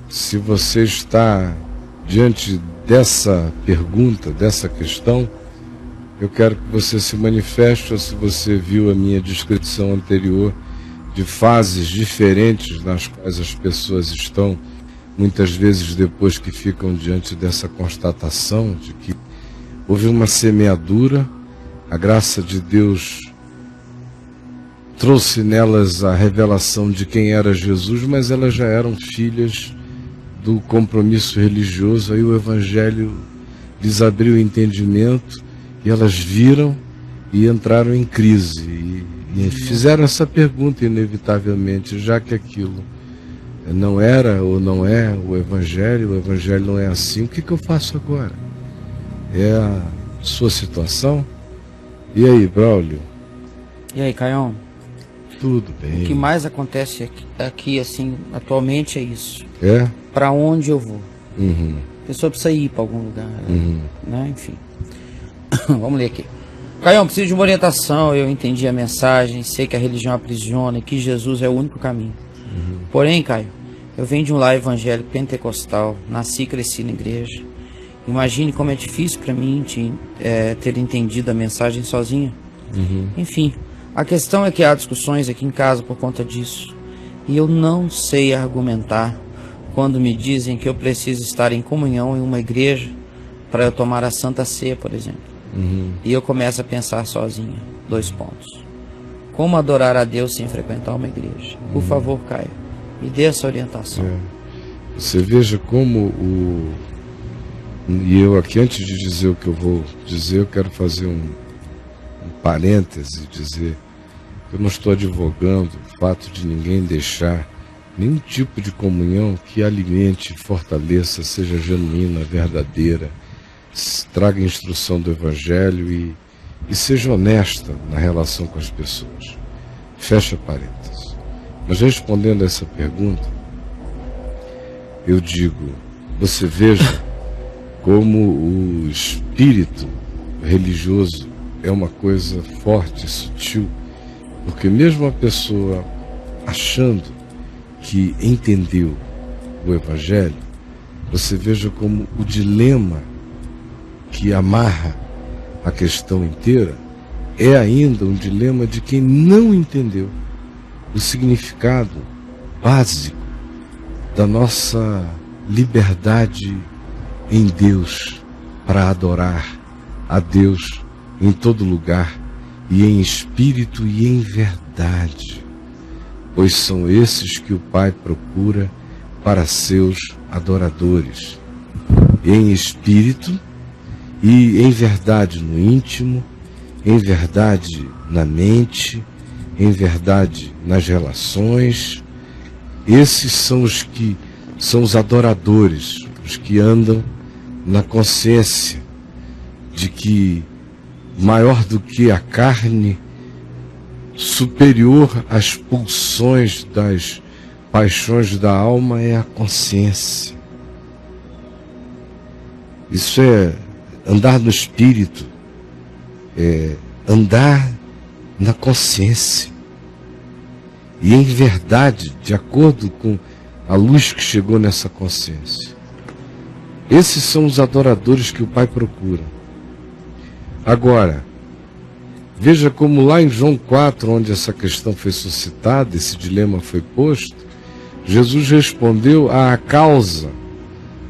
se você está diante dessa pergunta, dessa questão, eu quero que você se manifeste, ou se você viu a minha descrição anterior de fases diferentes nas quais as pessoas estão, muitas vezes depois que ficam diante dessa constatação de que houve uma semeadura, a graça de Deus trouxe nelas a revelação de quem era Jesus, mas elas já eram filhas do compromisso religioso, aí o Evangelho lhes abriu o entendimento e elas viram e entraram em crise e fizeram essa pergunta inevitavelmente, já que aquilo não era ou não é o Evangelho não é assim, o que eu faço agora? É a sua situação? E aí, Braulio? E aí, Caião? Tudo bem. O que mais acontece aqui assim, atualmente é isso. É? Para onde eu vou? A pessoa precisa ir para algum lugar, né? Enfim. Vamos ler aqui. Caião, preciso de uma orientação. Eu entendi a mensagem, sei que a religião aprisiona e que Jesus é o único caminho. Porém, Caio, eu venho de um lar evangélico pentecostal, nasci e cresci na igreja. Imagine como é difícil para mim ter entendido a mensagem sozinha. Enfim, a questão é que há discussões aqui em casa por conta disso. E eu não sei argumentar quando me dizem que eu preciso estar em comunhão em uma igreja para eu tomar a Santa Ceia, por exemplo. E eu começo a pensar sozinho. 2 pontos. Como adorar a Deus sem frequentar uma igreja? Por favor, Caio, me dê essa orientação. Você veja como E eu aqui, antes de dizer o que eu vou dizer, eu quero fazer um parêntese, dizer que eu não estou advogando o fato de ninguém deixar nenhum tipo de comunhão que alimente, fortaleça, seja genuína, verdadeira, traga instrução do Evangelho e seja honesta na relação com as pessoas. Fecha parênteses. Mas respondendo a essa pergunta, eu digo, você veja como o espírito religioso é uma coisa forte, sutil, porque mesmo a pessoa achando que entendeu o Evangelho, você veja como o dilema que amarra a questão inteira é ainda um dilema de quem não entendeu o significado básico da nossa liberdade em Deus para adorar a Deus em todo lugar e em espírito e em verdade, pois são esses que o Pai procura para seus adoradores, em espírito e em verdade no íntimo, em verdade na mente, em verdade nas relações. Esses são os que são os adoradores, os que andam na consciência de que maior do que a carne, superior às pulsões das paixões da alma é a consciência. Isso é andar no espírito, é andar na consciência e em verdade, de acordo com a luz que chegou nessa consciência. Esses são os adoradores que o Pai procura. Agora, veja como lá em João 4, onde essa questão foi suscitada, esse dilema foi posto, Jesus respondeu à causa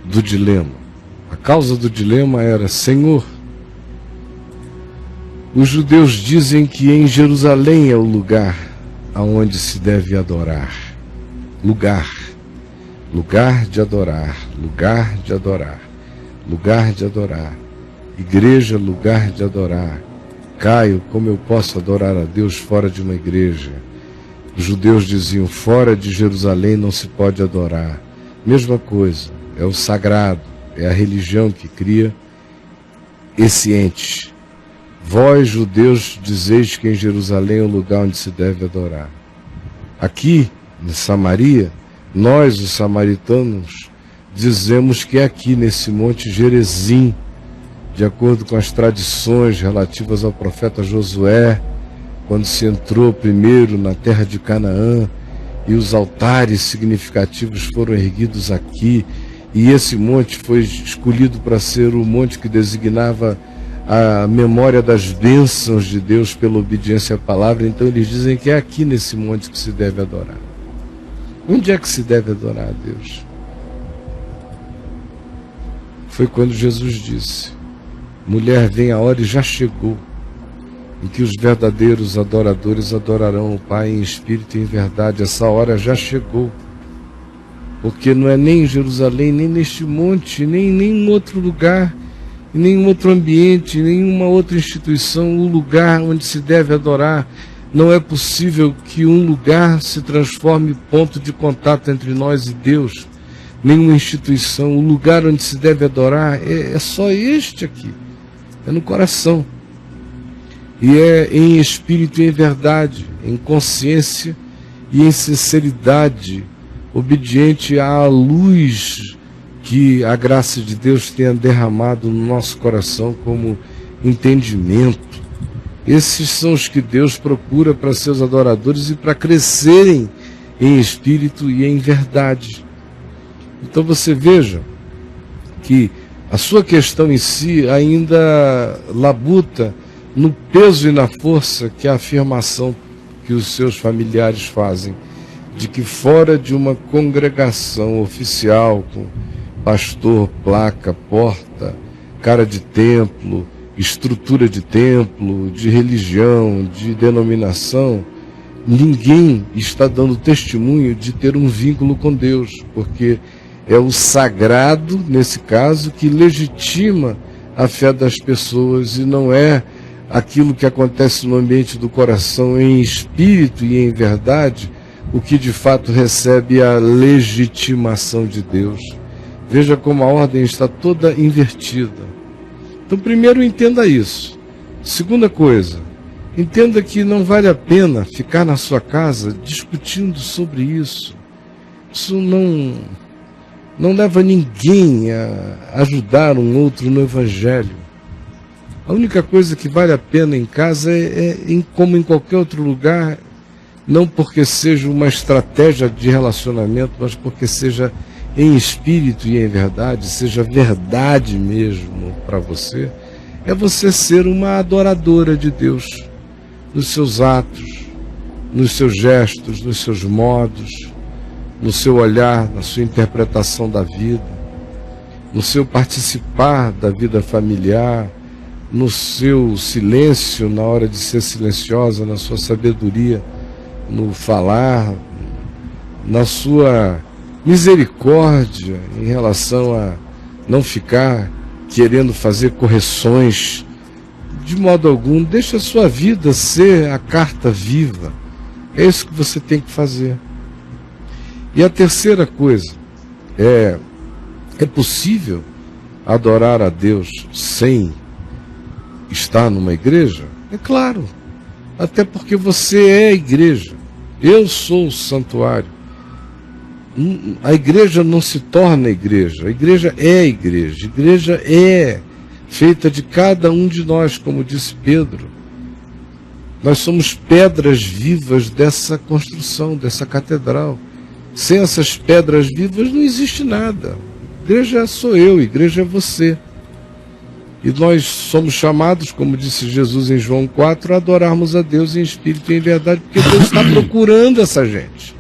do dilema. A causa do dilema era: Senhor, os judeus dizem que em Jerusalém é o lugar aonde se deve adorar. Lugar de adorar, lugar de adorar, lugar de adorar. Igreja, lugar de adorar. Caio, como eu posso adorar a Deus fora de uma igreja? Os judeus diziam, fora de Jerusalém não se pode adorar. Mesma coisa, é o sagrado, é a religião que cria esse ente. Vós, judeus, dizeis que em Jerusalém é o lugar onde se deve adorar. Aqui, em Samaria, nós, os samaritanos, dizemos que é aqui, nesse monte Gerizim, de acordo com as tradições relativas ao profeta Josué, quando se entrou primeiro na terra de Canaã, e os altares significativos foram erguidos aqui, e esse monte foi escolhido para ser o monte que designava a memória das bênçãos de Deus pela obediência à palavra. Então eles dizem que é aqui nesse monte que se deve adorar. Onde é que se deve adorar a Deus? Foi quando Jesus disse: mulher, vem a hora, e já chegou, em que os verdadeiros adoradores adorarão o Pai em espírito e em verdade. Essa hora já chegou, porque não é nem em Jerusalém, nem neste monte, nem em nenhum outro lugar, em nenhum outro ambiente, em nenhuma outra instituição, o lugar onde se deve adorar. Não é possível que um lugar se transforme em ponto de contato entre nós e Deus, nenhuma instituição. O lugar onde se deve adorar é só este aqui, é no coração. E é em espírito e em verdade, em consciência e em sinceridade, obediente à luz que a graça de Deus tenha derramado no nosso coração como entendimento. Esses são os que Deus procura para seus adoradores e para crescerem em espírito e em verdade. Então você veja que a sua questão em si ainda labuta no peso e na força que a afirmação que os seus familiares fazem, de que fora de uma congregação oficial, com pastor, placa, porta, cara de templo, estrutura de templo, de religião, de denominação, ninguém está dando testemunho de ter um vínculo com Deus, porque é o sagrado, nesse caso, que legitima a fé das pessoas, e não é aquilo que acontece no ambiente do coração em espírito e em verdade, o que de fato recebe a legitimação de Deus. Veja como a ordem está toda invertida. Então, primeiro, entenda isso. Segunda coisa, entenda que não vale a pena ficar na sua casa discutindo sobre isso. Isso não leva ninguém a ajudar um outro no Evangelho. A única coisa que vale a pena em casa como em qualquer outro lugar, não porque seja uma estratégia de relacionamento, mas porque seja em espírito e em verdade, seja verdade mesmo para você, é você ser uma adoradora de Deus, nos seus atos, nos seus gestos, nos seus modos, no seu olhar, na sua interpretação da vida, no seu participar da vida familiar, no seu silêncio na hora de ser silenciosa, na sua sabedoria, no falar, na sua misericórdia em relação a não ficar querendo fazer correções de modo algum. Deixa a sua vida ser a carta viva. É isso que você tem que fazer. E a terceira coisa, é possível adorar a Deus sem estar numa igreja? É claro, até porque você é a igreja. Eu sou o santuário. A igreja não se torna igreja, a igreja é a igreja. A igreja é feita de cada um de nós, como disse Pedro. Nós somos pedras vivas dessa construção, dessa catedral. Sem essas pedras vivas não existe nada. Igreja sou eu, igreja é você. E nós somos chamados, como disse Jesus em João 4, a adorarmos a Deus em espírito e em verdade, porque Deus está procurando essa gente.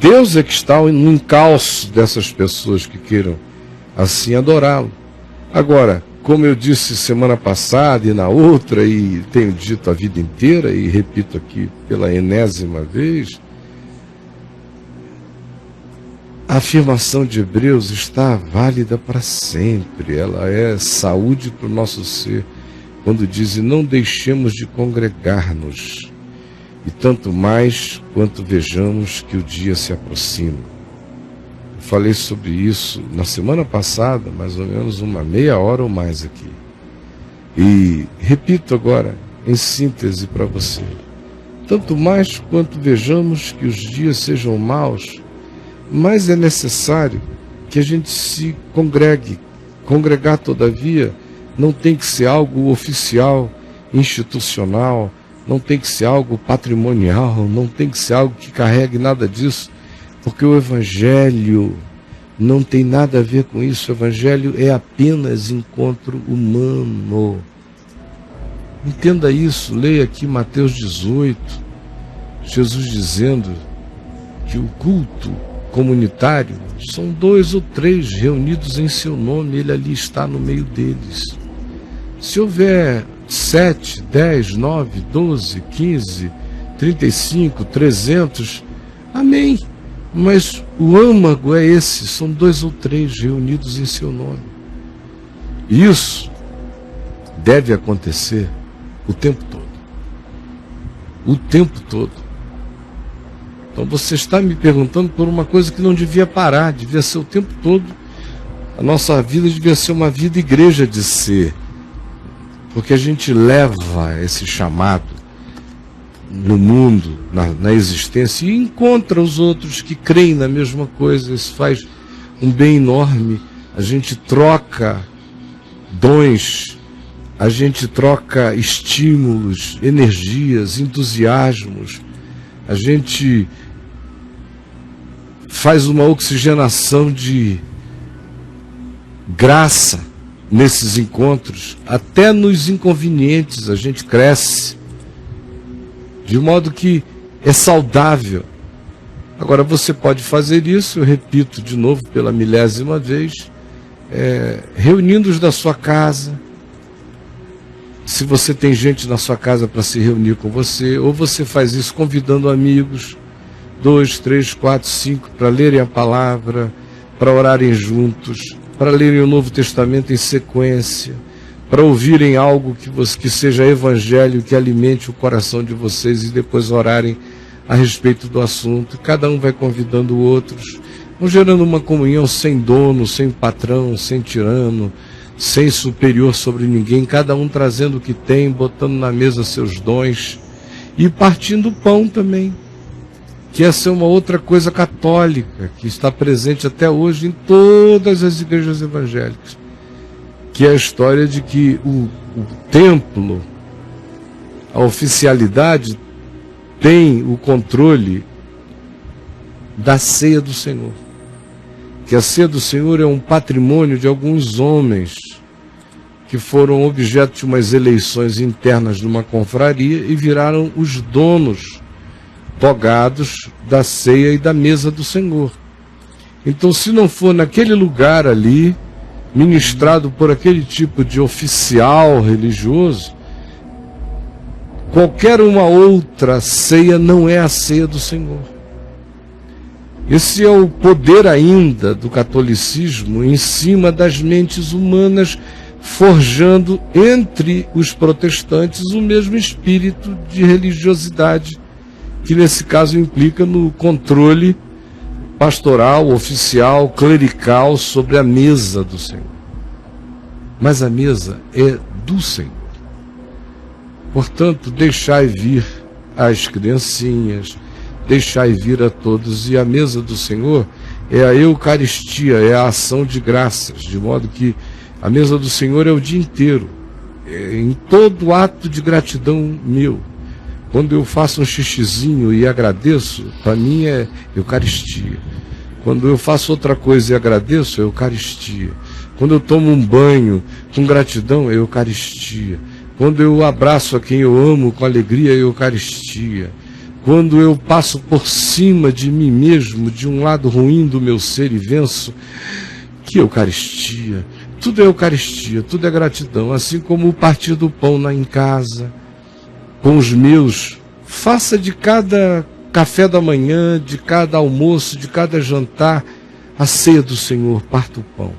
Deus é que está no encalço dessas pessoas que queiram assim adorá-lo. Agora, como eu disse semana passada e na outra, e tenho dito a vida inteira, e repito aqui pela enésima vez, a afirmação de Hebreus está válida para sempre. Ela é saúde para o nosso ser, quando diz: não deixemos de congregar-nos, e tanto mais quanto vejamos que o dia se aproxima. Eu falei sobre isso na semana passada, mais ou menos uma meia hora ou mais aqui. E repito agora, em síntese para você: tanto mais quanto vejamos que os dias sejam maus, mais é necessário que a gente se congregue. Congregar, todavia, não tem que ser algo oficial, institucional, não tem que ser algo patrimonial, não tem que ser algo que carregue nada disso, porque o Evangelho não tem nada a ver com isso. O Evangelho é apenas encontro humano. Entenda isso, leia aqui Mateus 18, Jesus dizendo que o culto comunitário são 2 ou 3 reunidos em seu nome, ele ali está no meio deles. Se houver 7, 10, 9, 12, 15, 35, 300, amém. Mas o âmago é esse, são 2 ou 3 reunidos em seu nome. Isso deve acontecer o tempo todo. O tempo todo. Então você está me perguntando por uma coisa que não devia parar, devia ser o tempo todo. A nossa vida devia ser uma vida igreja de ser. Porque a gente leva esse chamado no mundo, na existência, e encontra os outros que creem na mesma coisa. Isso faz um bem enorme. A gente troca dons, a gente troca estímulos, energias, entusiasmos, a gente faz uma oxigenação de graça nesses encontros. Até nos inconvenientes a gente cresce, de modo que é saudável. Agora você pode fazer isso, eu repito de novo pela 1000ª vez, reunindo-os da sua casa. Se você tem gente na sua casa para se reunir com você, ou você faz isso convidando amigos, 2, 3, 4, 5, para lerem a palavra, para orarem juntos, para lerem o Novo Testamento em sequência, para ouvirem algo que seja evangelho, que alimente o coração de vocês, e depois orarem a respeito do assunto. Cada um vai convidando outros, vão gerando uma comunhão sem dono, sem patrão, sem tirano, sem superior sobre ninguém, cada um trazendo o que tem, botando na mesa seus dons e partindo o pão também, que essa é uma outra coisa católica que está presente até hoje em todas as igrejas evangélicas, que é a história de que o templo, a oficialidade, tem o controle da ceia do Senhor. Que a ceia do Senhor é um patrimônio de alguns homens que foram objeto de umas eleições internas numa confraria e viraram os donos togados da ceia e da mesa do Senhor. Então, se não for naquele lugar ali, ministrado por aquele tipo de oficial religioso, qualquer uma outra ceia não é a ceia do Senhor. Esse é o poder ainda do catolicismo em cima das mentes humanas, forjando entre os protestantes o mesmo espírito de religiosidade, que nesse caso implica no controle pastoral, oficial, clerical sobre a mesa do Senhor. Mas a mesa é do Senhor. Portanto, deixai vir as criancinhas, deixai vir a todos, e a mesa do Senhor é a Eucaristia, é a ação de graças, de modo que a mesa do Senhor é o dia inteiro, em todo ato de gratidão meu. Quando eu faço um xixizinho e agradeço, para mim é Eucaristia. Quando eu faço outra coisa e agradeço, é Eucaristia. Quando eu tomo um banho com gratidão, é Eucaristia. Quando eu abraço a quem eu amo com alegria, é Eucaristia. Quando eu passo por cima de mim mesmo, de um lado ruim do meu ser, e venço, que Eucaristia. Tudo é Eucaristia, tudo é gratidão. Assim como o partir do pão em casa, com os meus, faça de cada café da manhã, de cada almoço, de cada jantar, a ceia do Senhor, parta o pão.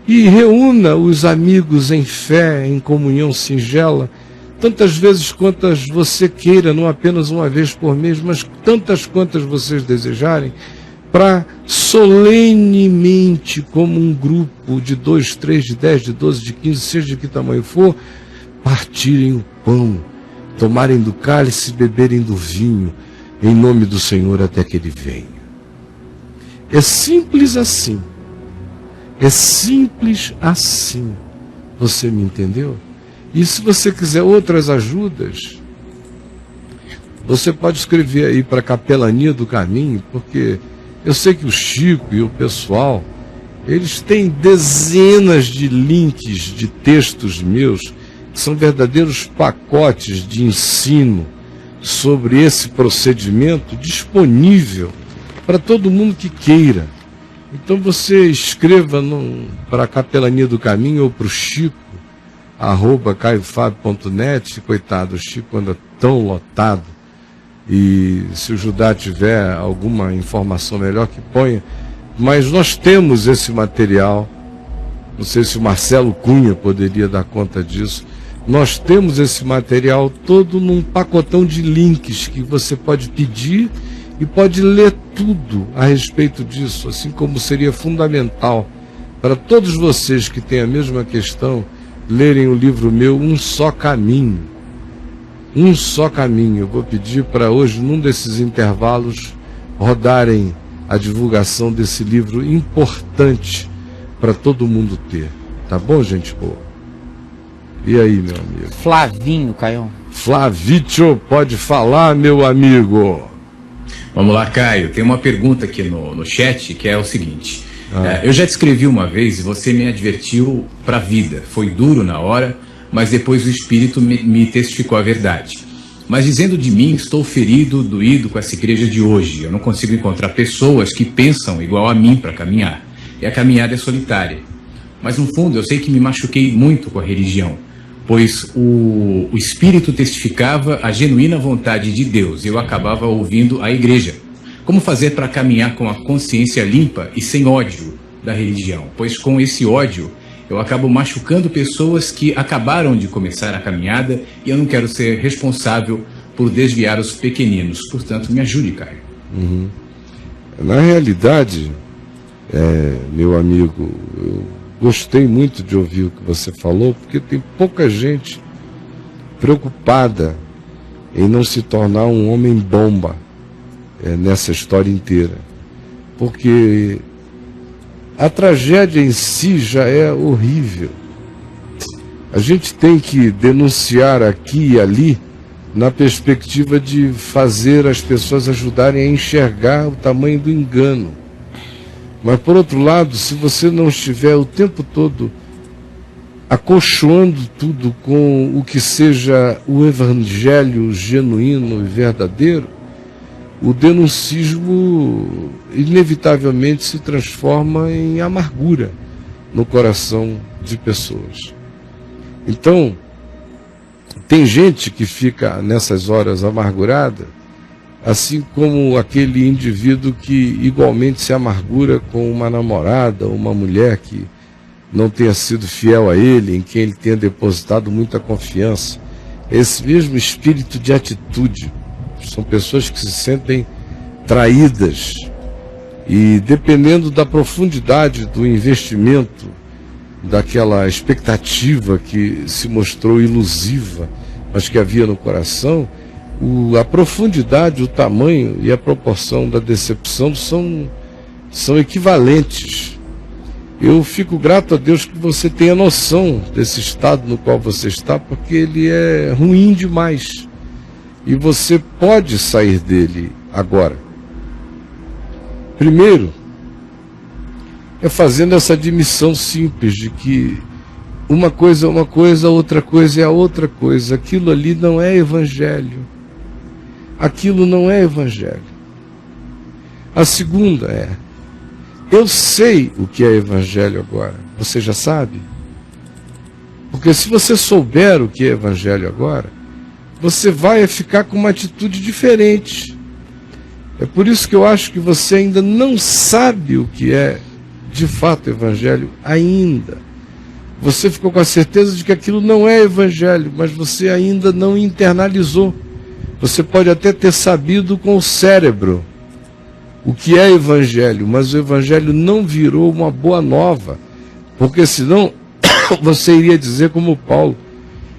E reúna os amigos em fé, em comunhão singela, tantas vezes quantas você queira, não apenas uma vez por mês, mas tantas quantas vocês desejarem, para solenemente, como um grupo de 2, 3, de 10, de 12, de 15, seja de que tamanho for, partirem o pão, tomarem do cálice e beberem do vinho, em nome do Senhor até que Ele venha. É simples assim. É simples assim. Você me entendeu? E se você quiser outras ajudas, você pode escrever aí para a Capelania do Caminho, porque eu sei que o Chico e o pessoal, eles têm dezenas de links de textos meus, que são verdadeiros pacotes de ensino sobre esse procedimento disponível para todo mundo que queira. Então você escreva para a Capelania do Caminho ou para o Chico, @caiofabio.net. Coitado, o Chico anda tão lotado, e se o Judá tiver alguma informação melhor que ponha, mas nós temos esse material. Não sei se o Marcelo Cunha poderia dar conta disso. Nós temos esse material todo num pacotão de links que você pode pedir e pode ler tudo a respeito disso, assim como seria fundamental para todos vocês que têm a mesma questão lerem o livro meu, Um Só Caminho. Um Só Caminho. Eu vou pedir para hoje, num desses intervalos, rodarem a divulgação desse livro importante para todo mundo ter. Tá bom, gente boa? E aí, meu amigo? Flavinho, Caio. Flavítio, pode falar, meu amigo. Vamos lá, Caio. Tem uma pergunta aqui no chat que é o seguinte. Eu já te escrevi uma vez e você me advertiu para a vida. Foi duro na hora, mas depois o Espírito me testificou a verdade. Mas dizendo de mim, estou ferido, doído com essa igreja de hoje. Eu não consigo encontrar pessoas que pensam igual a mim para caminhar. E a caminhada é solitária. Mas no fundo eu sei que me machuquei muito com a religião, pois o Espírito testificava a genuína vontade de Deus e eu acabava ouvindo a igreja. Como fazer para caminhar com a consciência limpa e sem ódio da religião? Pois com esse ódio eu acabo machucando pessoas que acabaram de começar a caminhada e eu não quero ser responsável por desviar os pequeninos. Portanto, me ajude, Caio. Na realidade, meu amigo, eu gostei muito de ouvir o que você falou, porque tem pouca gente preocupada em não se tornar um homem bomba nessa história inteira. Porque a tragédia em si já é horrível. A gente tem que denunciar aqui e ali na perspectiva de fazer as pessoas ajudarem a enxergar o tamanho do engano. Mas, por outro lado, se você não estiver o tempo todo acolchoando tudo com o que seja o evangelho genuíno e verdadeiro, o denuncismo inevitavelmente se transforma em amargura no coração de pessoas. Então, tem gente que fica nessas horas amargurada, assim como aquele indivíduo que igualmente se amargura com uma namorada ou uma mulher que não tenha sido fiel a ele, em quem ele tenha depositado muita confiança. Esse mesmo espírito de atitude. São pessoas que se sentem traídas e, dependendo da profundidade do investimento, daquela expectativa que se mostrou ilusiva, mas que havia no coração, a profundidade, o tamanho e a proporção da decepção são equivalentes. Eu fico grato a Deus que você tenha noção desse estado no qual você está, porque ele é ruim demais. E você pode sair dele agora. Primeiro, é fazendo essa admissão simples de que uma coisa é uma coisa, outra coisa é a outra coisa. Aquilo ali não é evangelho. Aquilo não é evangelho. A segunda eu sei o que é evangelho agora. Você já sabe? Porque se você souber o que é evangelho agora, você vai ficar com uma atitude diferente. É por isso que eu acho que você ainda não sabe o que é de fato evangelho ainda. Você ficou com a certeza de que aquilo não é evangelho, mas você ainda não internalizou. Você pode até ter sabido com o cérebro o que é evangelho, mas o evangelho não virou uma boa nova, porque senão você iria dizer como Paulo: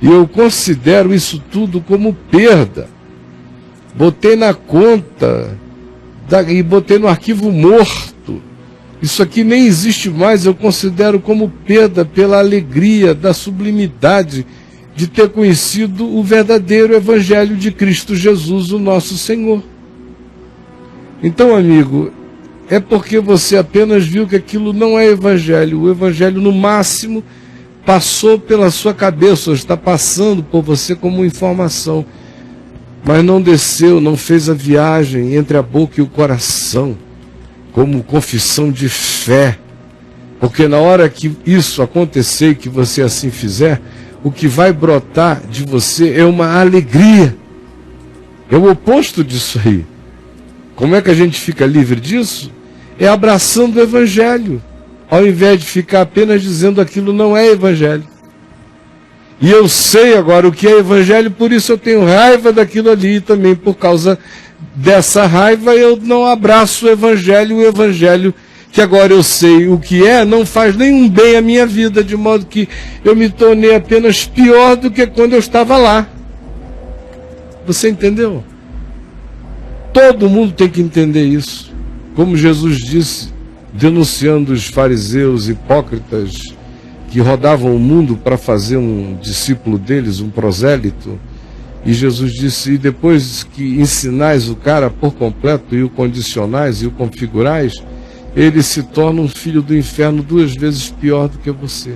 e eu considero isso tudo como perda. Botei na conta e botei no arquivo morto. Isso aqui nem existe mais, eu considero como perda pela alegria da sublimidade de ter conhecido o verdadeiro Evangelho de Cristo Jesus, o nosso Senhor. Então, amigo, é porque você apenas viu que aquilo não é Evangelho. O Evangelho, no máximo, passou pela sua cabeça, ou está passando por você como informação, mas não desceu, não fez a viagem entre a boca e o coração, como confissão de fé. Porque na hora que isso acontecer e que você assim fizer, o que vai brotar de você é uma alegria. É o oposto disso aí. Como é que a gente fica livre disso? É abraçando o Evangelho, ao invés de ficar apenas dizendo aquilo não é Evangelho. E eu sei agora o que é Evangelho, por isso eu tenho raiva daquilo ali, e também por causa dessa raiva eu não abraço o Evangelho que agora eu sei o que é, não faz nenhum bem à minha vida, de modo que eu me tornei apenas pior do que quando eu estava lá. Você entendeu? Todo mundo tem que entender isso. Como Jesus disse, denunciando os fariseus hipócritas que rodavam o mundo para fazer um discípulo deles, um prosélito. E Jesus disse, e depois que ensinais o cara por completo, e o condicionais, e o configurais, ele se torna um filho do inferno 2 vezes pior do que você.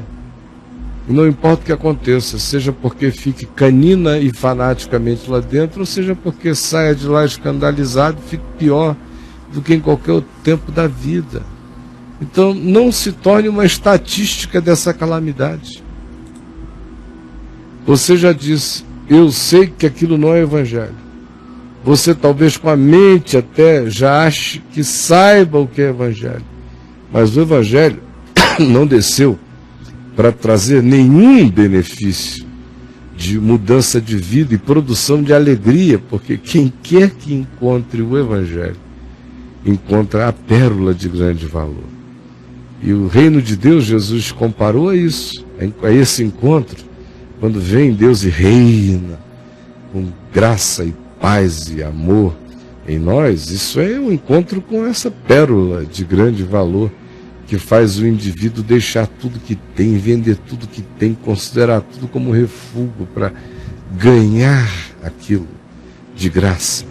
E não importa o que aconteça, seja porque fique canina e fanaticamente lá dentro, ou seja porque saia de lá escandalizado e fique pior do que em qualquer outro tempo da vida. Então não se torne uma estatística dessa calamidade. Você já disse, eu sei que aquilo não é Evangelho. Você talvez com a mente até já ache que saiba o que é Evangelho. Mas o Evangelho não desceu para trazer nenhum benefício de mudança de vida e produção de alegria, porque quem quer que encontre o Evangelho, encontra a pérola de grande valor. E o reino de Deus, Jesus comparou a isso, a esse encontro, quando vem Deus e reina, com graça e paz e amor em nós. Isso é um encontro com essa pérola de grande valor, que faz o indivíduo deixar tudo que tem, vender tudo que tem, considerar tudo como refúgio para ganhar aquilo de graça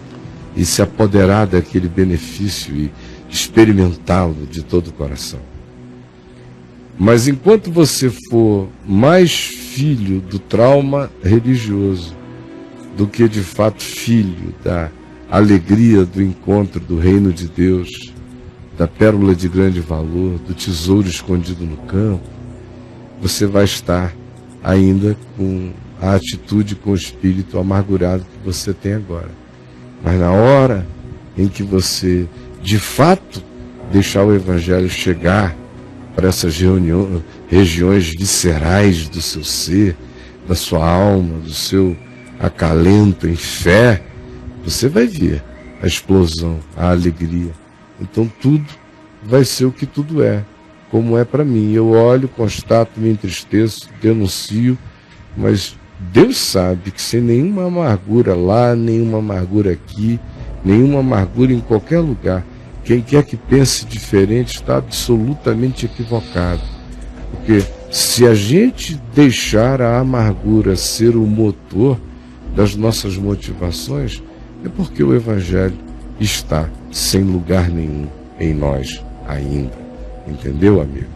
e se apoderar daquele benefício e experimentá-lo de todo o coração. Mas enquanto você for mais filho do trauma religioso do que de fato filho da alegria do encontro do reino de Deus, da pérola de grande valor, do tesouro escondido no campo, você vai estar ainda com a atitude, com o espírito amargurado que você tem agora. Mas na hora em que você, de fato, deixar o Evangelho chegar para essas regiões viscerais do seu ser, da sua alma, do seu acalento em fé, você vai ver a explosão, a alegria. Então tudo vai ser o que tudo é, como é para mim. Eu olho, constato, me entristeço, denuncio, mas Deus sabe que sem nenhuma amargura lá, nenhuma amargura aqui, nenhuma amargura em qualquer lugar, quem quer que pense diferente está absolutamente equivocado. Porque se a gente deixar a amargura ser o motor das nossas motivações, é porque o Evangelho está sem lugar nenhum em nós ainda. Entendeu, amigo?